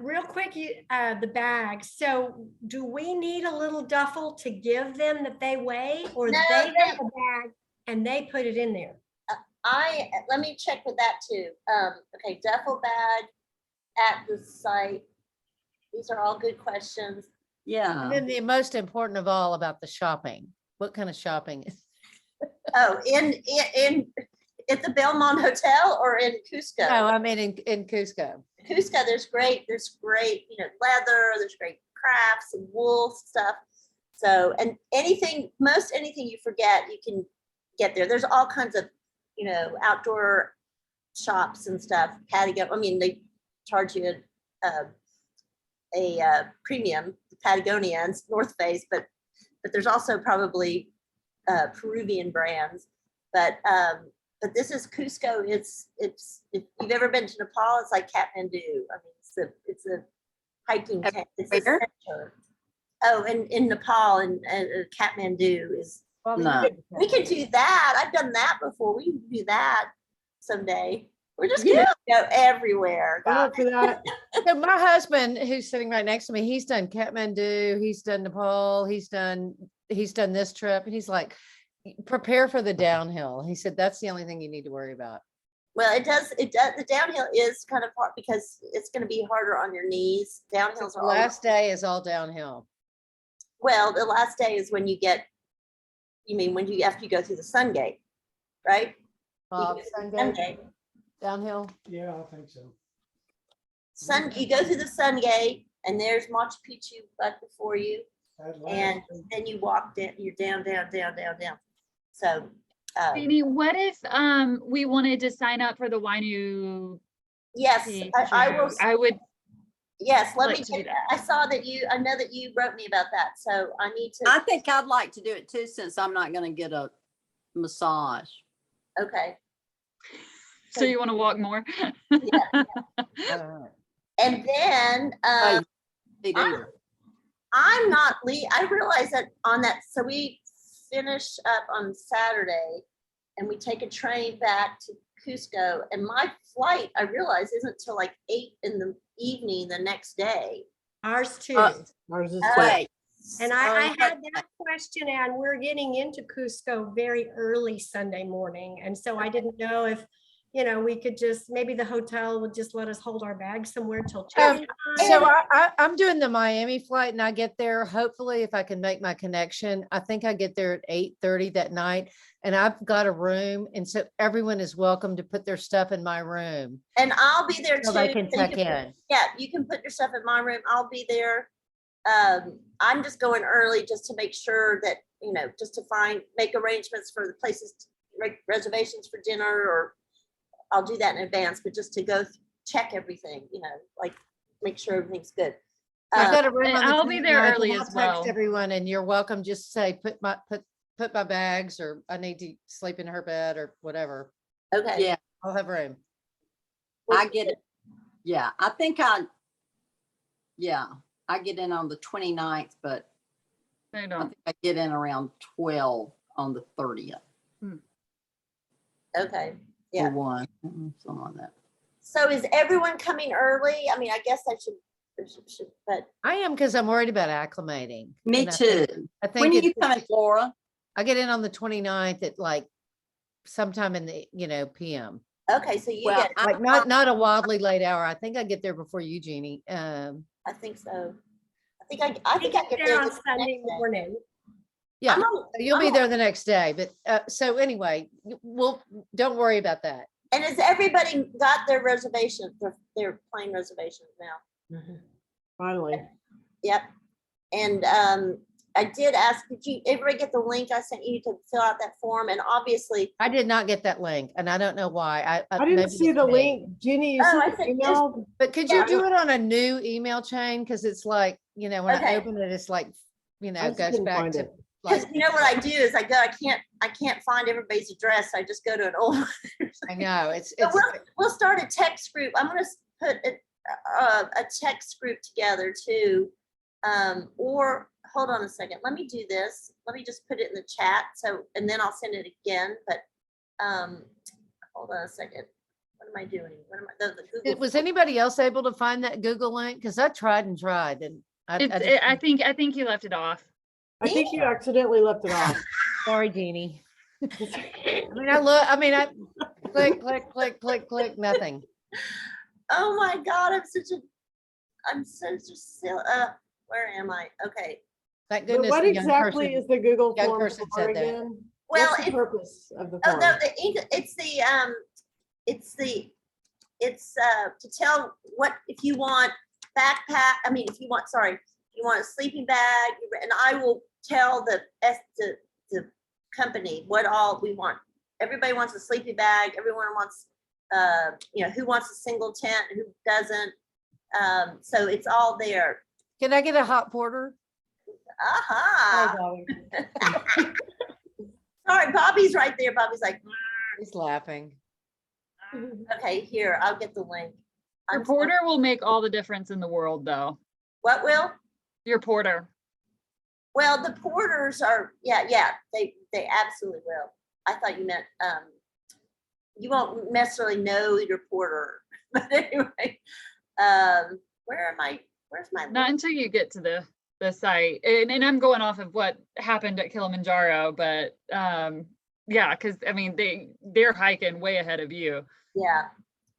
Real quick, the bags. So do we need a little duffel to give them that they weigh, or No, they have a bag and they put it in there? let me check with that too. Okay, duffel bag at the site. These are all good questions. Yeah. And then the most important of all about the shopping. What kind of shopping is? Oh, in at the Belmont Hotel or in Cusco? No, I mean in Cusco. Cusco, there's great, leather, there's great crafts and wool stuff. So, and most anything you forget, you can get there. There's all kinds of, outdoor shops and stuff. Patio, I mean, they charge you a premium, Patagonia and North Face, but there's also probably Peruvian brands. But this is Cusco. It's if you've ever been to Nepal, it's like Kathmandu. I mean, it's a hiking town. It's a center. Oh, and in Nepal and Kathmandu is. No. We can do that. I've done that before. We can do that someday. We're just gonna go everywhere. I'm up for that. So my husband, who's sitting right next to me, he's done Kathmandu, he's done Nepal, he's done this trip, and he's like, prepare for the downhill. He said that's the only thing you need to worry about. Well, it does. The downhill is kind of hard because it's going to be harder on your knees. Downhills The are last day is all downhill. Well, the last day is when you get. You mean after you go through the sun gate, right? Sun gate, downhill. Yeah, I think so. You go through the sun gate, and there's Machu Picchu right before you, and then you walk down. You're down. So, Jeannie, what if we wanted to sign up for the Wainu? yes, I will. I would. Yes, let like me to do take. that. I know that you wrote me about that, so I need to. I think I'd like to do it too, since I'm not going to get a massage. Okay. So you want to walk more? And then I'm not I realize that on that, so we finish up on Saturday and we take a train back to Cusco, and my flight, I realize, isn't till like 8 in the evening the next day. Ours too. Ours is Wait, And I had that question, and we're getting into Cusco very early Sunday morning. And so I didn't know if, we could just, maybe the hotel would just let us hold our bags somewhere till check-in time. So I'm doing the Miami flight, and I get there, hopefully, if I can make my connection, I think I get there at 8:30 that night, and I've got a room. And so everyone is welcome to put their stuff in my room. And I'll be there too. So they can So you check in. Yeah, you can put your stuff in my room. I'll be there. I'm just going early just to make sure that, just to make arrangements for the places, reservations for dinner, or I'll do that in advance, but just to go check everything, like make sure everything's good. I've got a room. I'll be there early as well. Text everyone, and you're welcome. Just say, put my bags, or I need to sleep in her bed, or whatever. Okay. yeah, I'll have room. I get it. Yeah, I think I get in on the 29th, but I I don't. think I get in around 12 on the 30th. Okay. Yeah. Or 1, something like that. So is everyone coming early? I mean, I guess I should, but I am, because I'm worried about acclimating. Me And too. I think When are you it's- coming, Flora? I get in on the 29th at like sometime in the PM. okay, so you Well, get, Like not a wildly late hour. I think I get there before you, Jeannie. I think so. I think We I get get there there on the Sunday next day. morning. Yeah, I'm you'll be I'm there the next day. But so anyway, don't worry about that. And has everybody got their reservations, their plane reservations now? Finally. Yep. And I did ask, did you everybody get the link I sent you to fill out that form? And obviously, I did not get that link, and I don't know why. I didn't maybe see it's the me. link. Jeannie, you Oh, I sent think an email? But could you do it on a new email chain? Because it's like, when Okay. I open it, it's like, I it just goes couldn't back find to it. because like, you know what I do is I can't find everybody's address. I just go to an old one. I know it's So we'll start a text group. I'm going to put a text group together too. Or hold on a second. Let me do this. Let me just put it in the chat. And then I'll send it again. But hold on a second. What am am I doing? What am I, the Google. Was anybody else able to find that Google link? Because I tried and tried and I think you left it off. I think you accidentally left it off. sorry, Jeannie. I click, click, click, click, click, nothing. Oh my God, I'm such a silly, where am I? Okay. Thank But goodness. what the young exactly person- is the Google young form person for said that. again? Well, What's the purpose of the Oh, form? no, it's to tell what, if you want backpack, if you want, sorry, you want a sleeping bag, and I will tell the company what all we want. Everybody wants a sleeping bag. Everyone wants, who wants a single tent, who doesn't. So it's all there. Can I get a hot porter? Aha. Bobby. Sorry, Bobby's right there. Bobby's like, He's laughing. okay, here, I'll get the link. Your I'm porter will make all the difference in the world, though. What will? Your porter. Well, the porters are, yeah, they absolutely will. I thought you meant, you won't necessarily know your porter, but anyway, where's my? Not until you get to the site. And I'm going off of what happened at Kilimanjaro, but yeah, because they're hiking way ahead of you. Yeah.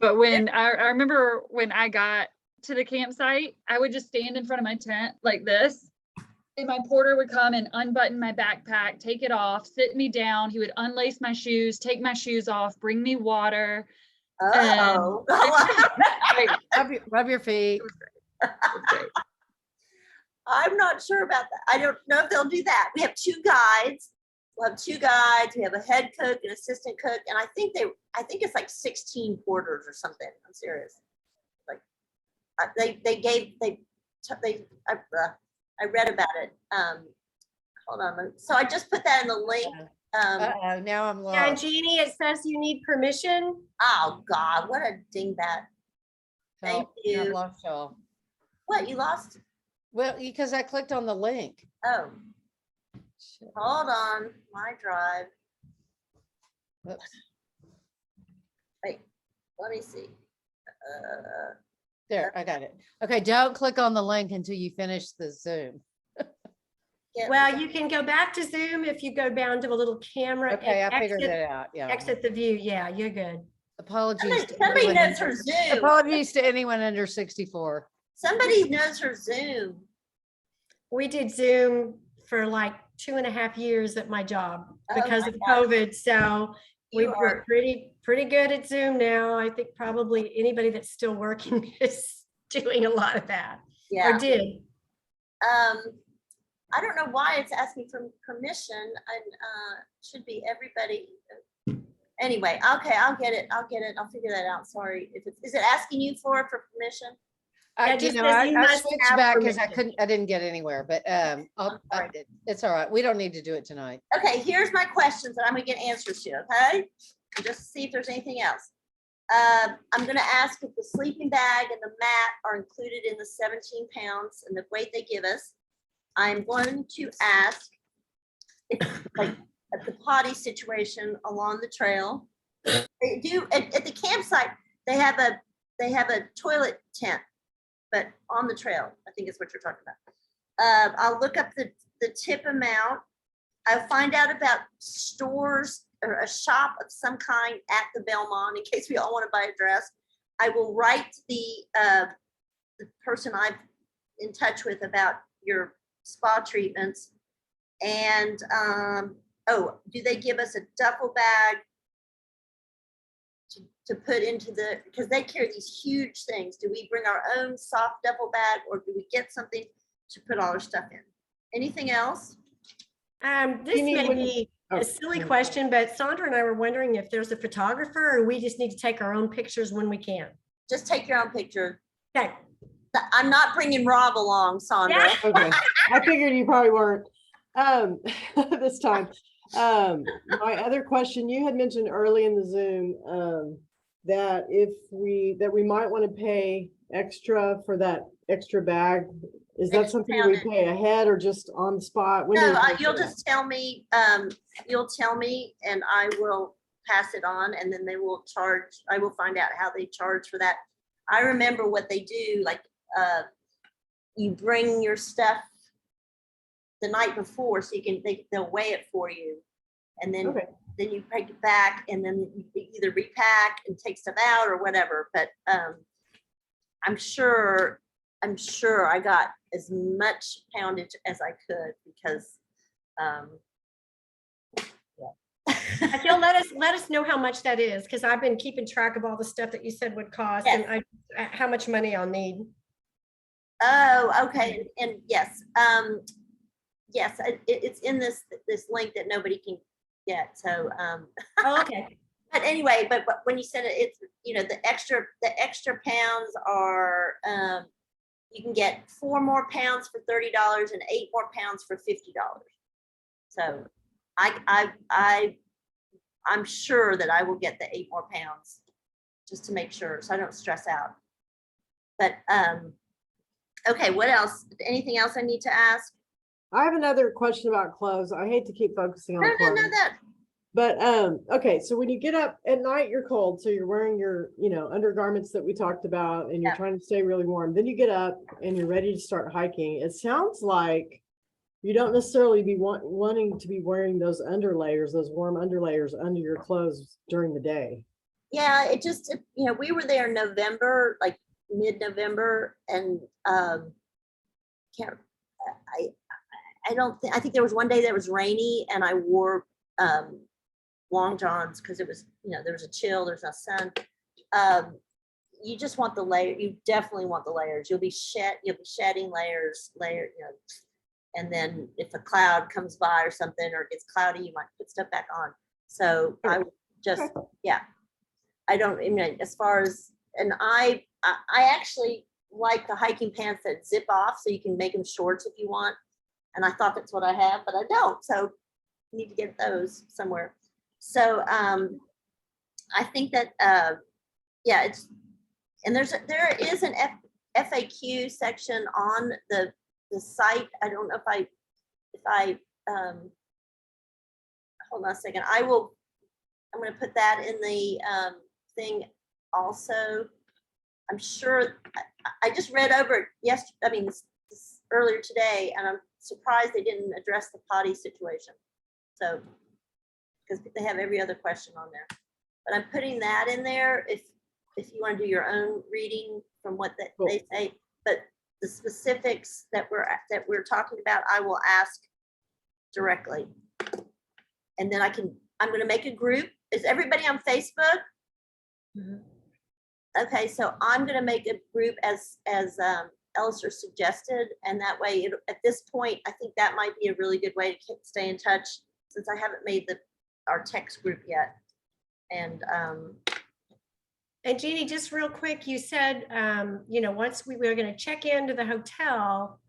But when I remember when I got to the campsite, I would just stand in front of my tent like this. And my porter would come and unbutton my backpack, take it off, sit me down. He would unlace my shoes, take my shoes off, bring me water. Oh. Rub your feet. I'm not sure about that. I don't know if they'll do that. We have two guides. We'll have two guides. We have a head cook, an assistant cook, and I think it's like 16 porters or something. I'm serious. Like I read about it. Hold on. So I just put that in the link. Now I'm lost. Yeah, and Jeannie, it says you need permission. Oh God, what a dingbat. Thank Help, you. I've lost y'all. What, you lost? Well, because I clicked on the link. Oh, hold on, my drive. Whoops. Wait, let me see. There, I got it. Okay, don't click on the link until you finish the Zoom. Yeah, Well, you can go back to Zoom if you go down to a little camera. Okay, and I figured exit- that out. Yeah. Exit the view. Yeah, you're good. Apologies. somebody knows her Zoom. Apologies to anyone under 64. Somebody knows her Zoom. We did Zoom for like 2.5 years at my job because my of God. COVID. So You we're are, pretty good at Zoom now. I think probably anybody that's still working is doing a lot of that yeah. or did. I don't know why it's asking for permission. And should be everybody. Anyway, okay, I'll get it. I'll figure that out. Sorry. Is it asking you for permission? That just says you I must switched have back because permission. I didn't get anywhere, but it's all right. We don't need to do it tonight. Okay, here's my questions that I'm gonna get answers to, okay? And just see if there's anything else. I'm gonna ask if the sleeping bag and the mat are included in the 17 pounds and the weight they give us. I'm going to ask if, like, at the potty situation along the trail. They do, at the campsite, they have a toilet tent, but on the trail, I think is what you're talking about. I'll look up the tip amount. I'll find out about stores or a shop of some kind at the Belmont in case we all want to buy a dress. I will write the person I'm in touch with about your spa treatments. And do they give us a duffel bag to put into because they carry these huge things. Do we bring our own soft duffel bag or do we get something to put all our stuff in? Anything else? This may be a silly question, but Sandra and I were wondering if there's a photographer or we just need to take our own pictures when we can. Just take your own picture. Okay. I'm not bringing Rob along, Sandra. Yeah. Okay, I figured you probably weren't this time. My other question, you had mentioned early in the Zoom that we might want to pay extra for that extra bag. Is that something we pay ahead or just on the spot? No, you'll just tell me. You'll tell me, and I will pass it on, and then they will charge. I will find out how they charge for that. I remember what they do, like you bring your stuff the night before, so they'll weigh it for you, and then Okay. then you take it back, and then you either repack and take stuff out or whatever. But I'm sure I got as much poundage as I could because If you'll let us know how much that is, because I've been keeping track of all the stuff that you said would cost and how much money I'll need. Oh, okay. And yes, yes, it's in this link that nobody can get. So, Oh, okay. but anyway, but when you said it, it's, the extra pounds are, you can get 4 more pounds for $30 and 8 more pounds for $50. So I'm sure that I will get the 8 more pounds just to make sure, so I don't stress out. But, okay, what else? Anything else I need to ask? I have another question about clothes. I hate to keep focusing on clothes. No, that. But okay, so when you get up at night, you're cold, so you're wearing your, undergarments that we talked about, and you're trying to stay really warm. Then you get up and you're ready to start hiking. It sounds like you don't necessarily be wanting to be wearing those underlayers, those warm underlayers under your clothes during the day. Yeah, it just, we were there in November, like mid-November, and I think there was one day that was rainy, and I wore long johns because it was, there was a chill, there's no sun. You just want the layer. You definitely want the layers. You'll be shedding layers, and then if a cloud comes by or something, or it gets cloudy, you might put stuff back on. So I would just, I don't, as far as, and I actually like the hiking pants that zip off, so you can make them shorts if you want. And I thought that's what I have, but I don't. So you need to get those somewhere. So I think that, it's, and there is an FAQ section on the site. I don't know if I hold on a second. I'm going to put that in the thing also. I'm sure I just read over it this earlier today, and I'm surprised they didn't address the potty situation. So, because they have every other question on there, but I'm putting that in there if you want to do your own reading from what they say. But the specifics that we're talking about, I will ask directly, and then I'm going to make a group. Is everybody on Facebook? Mhm. Okay, so I'm going to make a group as Elliser suggested, and that way, at this point, I think that might be a really good way to stay in touch, since I haven't made our text group yet. And Jeannie, just real quick, you said, once we were going to check into the hotel.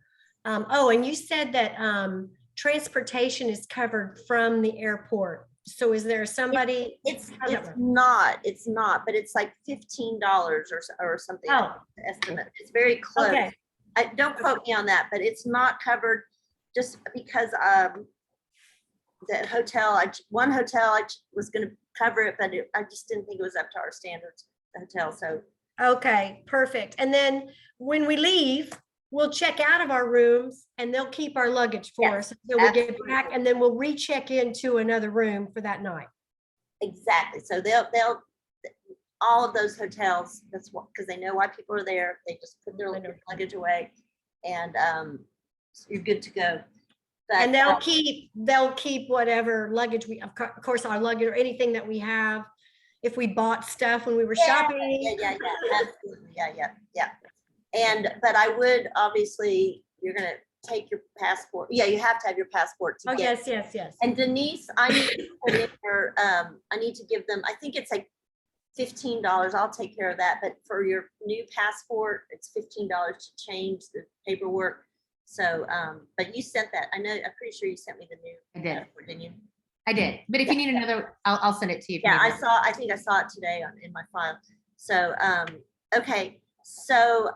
And you said that transportation is covered from the airport. So is there somebody? It's not, but it's like $15 or something. Oh. Estimate. It's very close. Okay. Don't quote me on that, but it's not covered, just because the hotel, one hotel I was going to cover it, but I just didn't think it was up to our standards, the hotel. So okay, perfect. And then when we leave, we'll check out of our rooms, and they'll keep our luggage for us until we get back, and then we'll recheck into another room for that night. Exactly. So they'll all of those hotels, that's what, because they know why people are there. They just put their luggage away, and so you're good to go. But, and they'll keep whatever luggage of course, our luggage or anything that we have. If we bought stuff when we were shopping. Yeah, absolutely. Yeah. But I would, obviously, you're going to take your passport. Yeah, you have to have your passport to get. Yes. And Denise, I need to put in her, I need to give them, I think it's like $15. I'll take care of that. But for your new passport, it's $15 to change the paperwork. So, but you sent that. I'm pretty sure you sent me the new. I did. Passport, didn't you? I did. But if you need another, I'll send it to you. Yeah, I think I saw it today in my file. So, okay. So,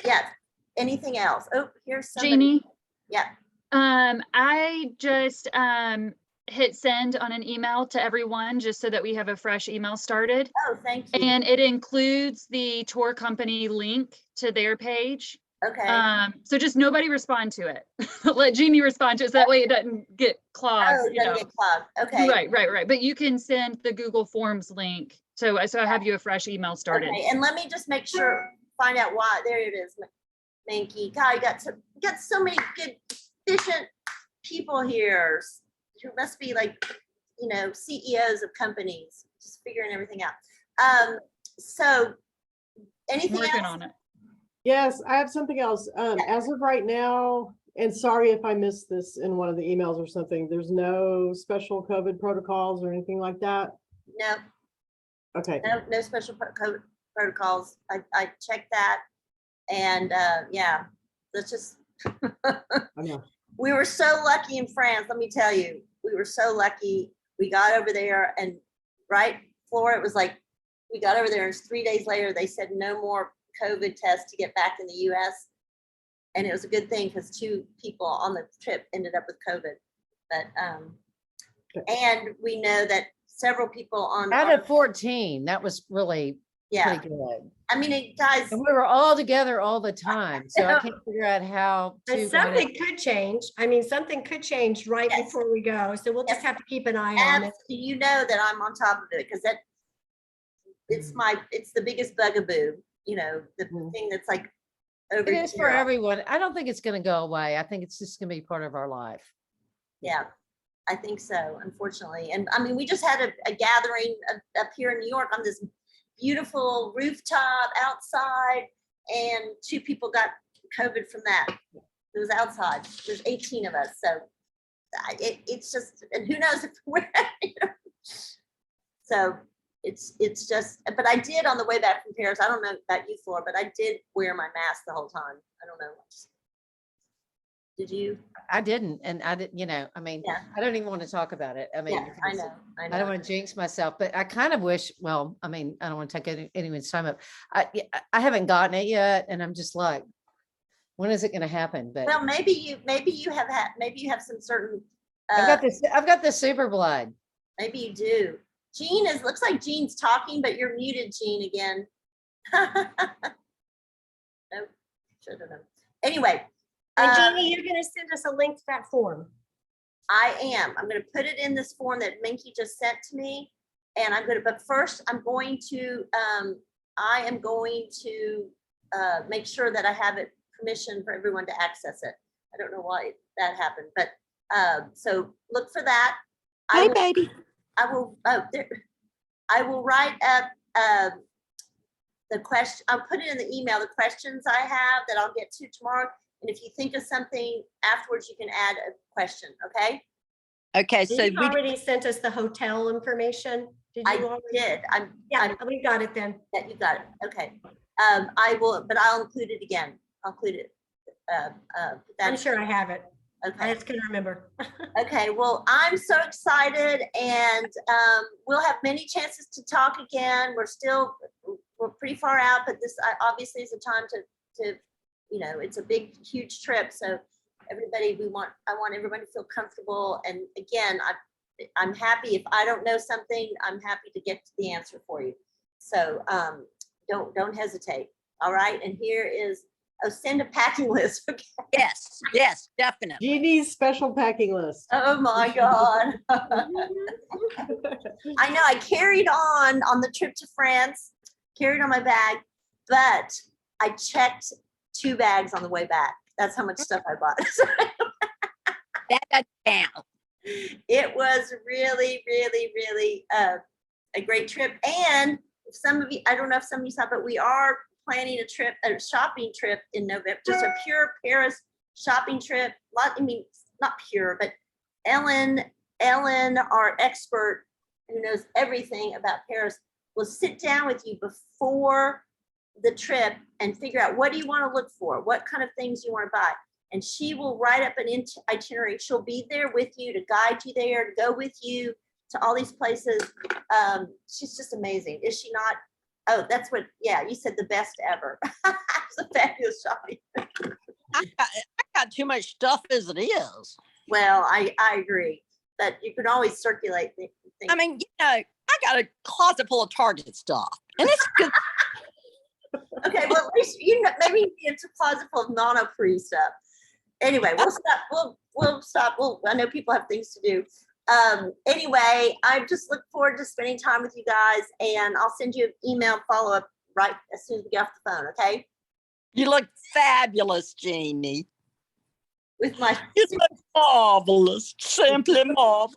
yeah. Anything else? Oh, here's somebody. Jeannie. Yeah. I just hit send on an email to everyone just so that we have a fresh email started. Oh, thank you. And it includes the tour company link to their page. Okay. So just nobody respond to it. Let Jeannie respond to it so that way it doesn't get clogged. Oh, it you know. doesn't get clogged. Okay. Right. But you can send the Google Forms link. So I have you a fresh email started. Okay, and let me just make sure, find out why. There it is, Mankey. God, you got so many good, efficient people here who must be like, you know, CEOs of companies, just figuring everything out. So anything Working else? on it. Yes, I have something else. As of right now, and sorry if I missed this in one of the emails or something, there's no special COVID protocols or anything like that? No, Okay. no special COVID protocols. I checked that, and yeah, let's just. I know. We were so lucky in France, let me tell you. We were so lucky. We got over there, and right, Flora, it was like, we got over there, and 3 days later, they said no more COVID tests to get back in the US. And it was a good thing because 2 people on the trip ended up with COVID. But and we know that several people on Out of 14, that was really yeah, pretty good. I mean, guys, And we were all together all the time. So I can't figure out how And to. something could change. I mean, something could change right Yes. before we go. So we'll just Yes. have to keep an eye on it. you know that I'm on top of it because it's the biggest bugaboo, you know, the Mhm. thing that's like over It is for here. everyone. I don't think it's going to go away. I think it's just going to be part of our life. Yeah, I think so, unfortunately. And I mean, we just had a gathering up here in New York on this beautiful rooftop outside, and 2 people got COVID from that. It was outside. There's 18 of us, so it's just, and who knows if we're, you know. So it's just, but I did on the way back from Paris. I don't know about you, Flora, but I did wear my mask the whole time. I don't know. Did you? I didn't. And I didn't, you know, I mean, Yeah. I don't even want to talk about it. I mean, Yeah, I because know. I don't want to jinx myself, but I kind of wish, well, I mean, I don't want to take anyone's time up. I haven't gotten it yet. And I'm just like, when is it going to happen? But Well, maybe you have some certain, I've got the super blood. maybe you do. Jean looks like Jean's talking, but you're muted, Jean, again. Nope, shouldn't have. Anyway. And Jeannie, you're going to send us a link to that form. I am. I'm going to put it in this form that Minky just sent to me. And but first I am going to make sure that I have it permission for everyone to access it. I don't know why that happened, but so look for that. Hey, baby. I will write up the question. I'll put it in the email, the questions I have that I'll get to tomorrow. And if you think of something afterwards, you can add a question, okay? Okay, so You already sent us the hotel information. Did you I already? did. Yeah, we got it then. You got it. Okay. I will, but I'll include it again. I'll include it. I'm sure I have it. I Okay. just couldn't remember. Okay. Well, I'm so excited, and we'll have many chances to talk again. We're pretty far out, but this obviously is a time to, you know, it's a big, huge trip. So everybody, I want everybody to feel comfortable. And again, I'm happy if I don't know something, I'm happy to get the answer for you. So don't hesitate. All right. And here is, send a packing list. Okay. yes, definitely. Jeannie's special packing list. Oh my God. I know I carried on the trip to France, carried on my bag, but I checked 2 bags on the way back. That's how much stuff I bought. That down. It was really, really, really a great trip. And some of you, I don't know if some of you saw, but we are planning a shopping trip in November, just a pure Paris shopping trip. I mean, not pure, but Ellen, our expert who knows everything about Paris, will sit down with you before the trip and figure out what do you want to look for, what kind of things you want to buy. And she will write up an itinerary. She'll be there with you to guide you there, to go with you to all these places. She's just amazing. Is she not? Oh, that's what, yeah, you said the best ever. It's a fabulous shopping. I got too much stuff as it is. Well, I agree. but you can always circulate things. I mean, I got a closet full of Target stuff, and it's good. Okay, well, at least maybe it's a closet full of non-free stuff. Anyway, we'll stop. We'll stop. I know people have things to do. Anyway, I just look forward to spending time with you guys, and I'll send you an email follow up right as soon as we get off the phone. Okay? You look fabulous, Jeannie. With my You look marvelous, simply marvelous.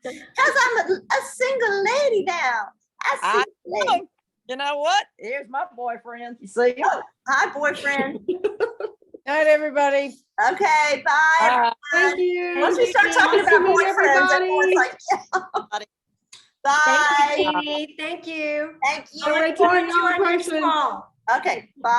because I'm a single lady now. A single lady. You know what? Here's my boyfriend. You see him? Oh, hi, boyfriend. Night, everybody. Okay, bye. Thank you. Once we start talking Nice to about meet boyfriends, everyone's like, Everybody. bye. Thank you, Jeannie. Thank you. Thank you. I'll wait Look till forward you to know our the next person. call. Okay, bye.